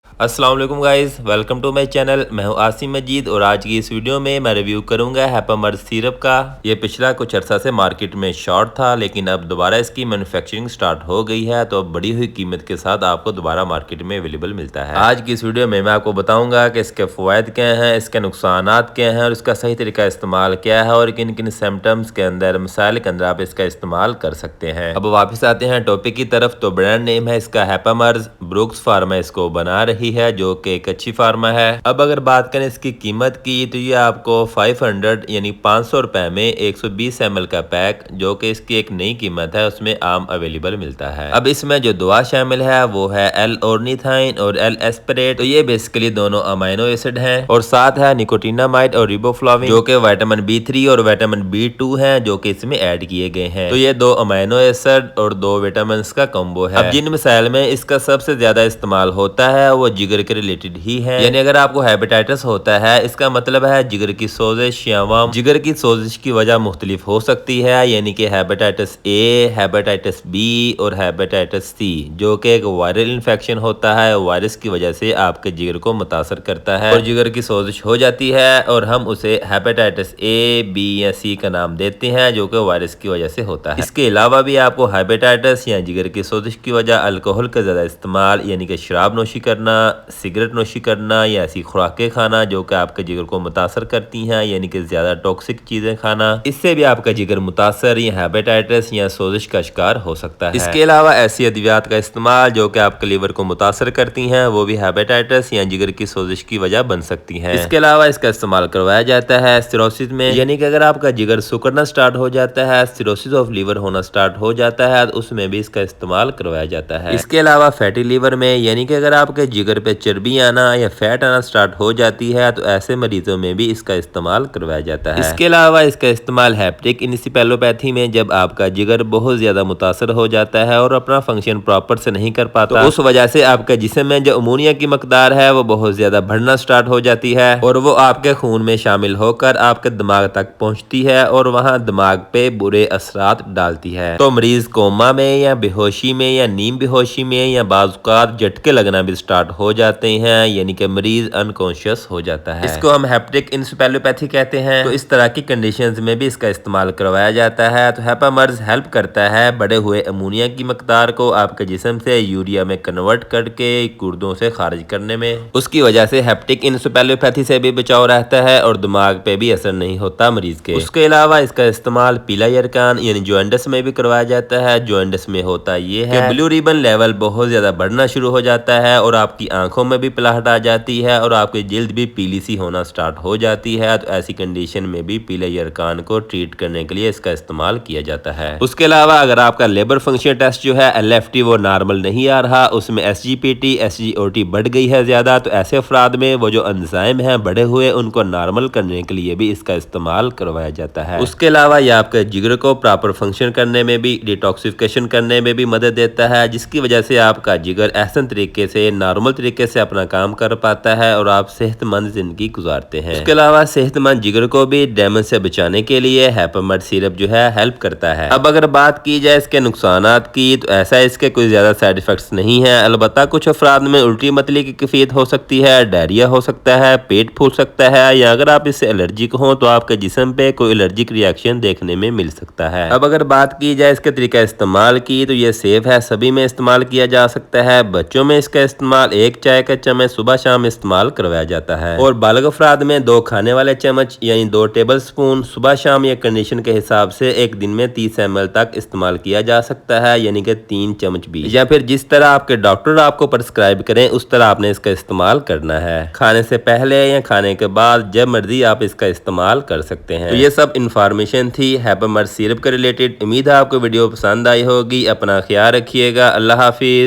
अस्सलाम वालेकुम guys, welcome to my channel. मैं हूं आसिम मजीद और आज की इस वीडियो में मैं रिव्यू करूंगा हैप्पीमर्ज सिरप का। ये पिछला कुछ अर्सा से मार्केट में शॉर्ट था, लेकिन अब दोबारा इसकी मैन्युफैक्चरिंग स्टार्ट हो गई है, तो अब बढ़ी हुई कीमत के साथ आपको दोबारा मार्केट में अवेलेबल मिलता है। आज की इस वीडियो में मैं आपको बताऊंगा कि इसके फ़वाइद क्या हैं, इसके नुकसानात क्या हैं और इसका सही तरीका इस्तेमाल क्या है और किन किन सिम्टम्स के अंदर, मसाइल के अंदर आप इसका इस्तेमाल कर सकते हैं। अब वापस आते हैं टॉपिक की तरफ। तो ब्रांड नेम है इसका हैप्पीमर्ज, ब्रुक्स फार्मा इसको बना रही है, जो कि एक अच्छी फार्मा है। अब अगर बात करें इसकी कीमत की, तो ये आपको 500 यानी 500 रुपए में 120 ml का पैक, जो कि इसकी एक नई कीमत है, उसमें आम अवेलेबल मिलता है। अब इसमें जो दवा शामिल है वो है L-ऑर्निथाइन और L-एस्पिरेट। तो ये बेसिकली दोनों अमाइनो एसिड हैं और साथ है निकोटिनामाइड और रिबोफ्लाविन, जो कि विटामिन B3 और विटामिन B2 हैं, जो कि इसमें ऐड किए गए हैं। तो ये दो अमाइनो एसिड और दो विटामिन का कॉम्बो है। अब जिन मिसाइल में इसका सबसे ज्यादा इस्तेमाल होता है वो जिगर के रिलेटेड ही है। यानी अगर आपको हेपेटाइटिस होता है, इसका मतलब है जिगर की सोजिश या वम। जिगर की सोजिश की वजह मुख्तलिफ हो सकती है, यानी कि हेपेटाइटिस ए, हेपेटाइटिस बी और हेपेटाइटिस सी, जो कि एक वायरल इन्फेक्शन होता है। वायरस की वजह से आपके जिगर को मुतासर करता है और जिगर की सोजिश हो जाती है और हम उसे हेपेटाइटिस ए, बी या सी का नाम देते हैं, जो कि वायरस की वजह से होता है। इसके अलावा भी आपको हेपेटाइटिस या जिगर की सोजिश की वजह अल्कोहल का ज्यादा इस्तेमाल, यानी कि शराब नोशी करना, सिगरेट नोशी करना या ऐसी खुराकें खाना जो कि आपके जिगर को मुतासर करती हैं, यानी कि ज्यादा टॉक्सिक चीजें खाना, इससे भी आपका जिगर मुतासर या हेपेटाइटिस या सोजिश का शिकार हो सकता है। इसके अलावा ऐसी अद्वियात का इस्तेमाल जो कि आपके लीवर को मुतासर करती हैं, वो भी हेपेटाइटिस या जिगर की सोजिश की वजह बन सकती है। इसके अलावा इसका इस्तेमाल करवाया जाता है सिरोसिस में, यानी कि अगर आपका जिगर सुकड़ना स्टार्ट हो जाता है, सिरोसिस ऑफ लीवर होना स्टार्ट हो जाता है, तो उसमें भी इसका इस्तेमाल करवाया जाता है। इसके अलावा फैटी लीवर में, यानी कि अगर आपके जिगर पे चर्बी आना या फैट आना स्टार्ट हो जाती है, तो ऐसे मरीजों में भी इसका इस्तेमाल करवाया जाता है। इसके अलावा इसका इस्तेमाल हेपेटिक इनसेफेलोपैथी में, जब आपका जिगर बहुत ज्यादा मुतासर हो जाता है और अपना फंक्शन प्रॉपर से नहीं कर पाता, तो उस वजह से आपके जिस्म में जो अमोनिया की मकदार है वो बहुत ज्यादा बढ़ना स्टार्ट हो जाती है और वो आपके खून में शामिल होकर आपके दिमाग तक पहुंचती है और वहां दिमाग पे बुरे असरात डालती है। तो मरीज कोमा में या बेहोशी में या नीम बेहोशी में या बाजुकात झटके लगना भी स्टार्ट हो जाते हैं, यानी कि मरीज अनकॉन्शियस हो जाता है। इसको हम हेपेटिक इनसेफेलोपैथी कहते हैं। तो इस तरह की कंडीशंस में भी इसका इस्तेमाल करवाया जाता है। तो हैप्पीमर्ज हेल्प करता है बढ़े हुए अमोनिया की मकदार को आपके जिस्म से यूरिया में कन्वर्ट करके गुर्दों से खारिज करने में। उसकी वजह से हेपेटिक इनसेफेलोपैथी से भी बचाव रहता है और दिमाग पे भी असर नहीं होता मरीज के। उसके अलावा इसका इस्तेमाल पीला यरकान यानी जॉइंटिस में भी करवाया जाता है। जॉइंटिस में होता ये है ब्लू रिबन लेवल बहुत ज्यादा बढ़ना शुरू हो जाता है और आपकी आंखों में भी पिलाहट आ जाती है और आपकी जिल्द भी पीली सी होना स्टार्ट हो जाती है। तो ऐसी कंडीशन में भी पीले यरकान को ट्रीट करने के लिए इसका इस्तेमाल किया जाता है। उसके अलावा अगर आपका लेबर फंक्शन टेस्ट जो है LFT वो नॉर्मल नहीं आ रहा, उसमें SGPT SGOT बढ़ गई है ज्यादा, तो ऐसे अफराद में वो जो एंजाइम है बढ़े हुए, उनको नॉर्मल करने के लिए भी इसका इस्तेमाल करवाया जाता है। उसके अलावा ये आपके जिगर को प्रॉपर फंक्शन करने में भी, डिटॉक्सिफिकेशन करने में भी मदद देता है, जिसकी वजह से आपका जिगर एहसन तरीके से, नॉर्मल तरीके से अपना काम कर पाता है और आप सेहतमंद जिंदगी गुजारते हैं। इसके अलावा सेहतमंद जिगर को भी डैमेज से बचाने के लिए हैप्पीमर्ज सिरप जो है हेल्प करता है। अब अगर बात की जाए इसके नुकसानात की, तो ऐसा इसके कोई ज्यादा साइड इफेक्ट्स नहीं है। अलबत्ता कुछ अफराद में उल्टी मतली की कैफियत हो सकती है, डायरिया हो सकता है, पेट फूल सकता है, या अगर आप इससे एलर्जिक हो तो आपके जिस्म पे कोई एलर्जिक रिएक्शन देखने में मिल सकता है। अब अगर बात की जाए इसके तरीका इस्तेमाल की, तो ये सेफ है, सभी में इस्तेमाल किया जा सकता है। बच्चों में इसका इस्तेमाल 1 चाय का चम्मच सुबह शाम इस्तेमाल करवाया जाता है और बालिग अफराद में 2 खाने वाले चम्मच यानी 2 टेबल स्पून सुबह शाम या कंडीशन के हिसाब से एक दिन में 30 ml तक इस्तेमाल किया जा सकता है, यानी कि 3 चम्मच भी, या फिर जिस तरह आपके डॉक्टर आपको प्रिस्क्राइब करें उस तरह आपने इसका इस्तेमाल करना है। खाने से पहले या खाने के बाद जब मर्जी आप इसका इस्तेमाल कर सकते हैं। तो ये सब इंफॉर्मेशन थी हैप्पीमर्ज सिरप के रिलेटेड। उम्मीद है आपको वीडियो पसंद आई होगी। अपना ख्याल रखिएगा। अल्लाह हाफिज।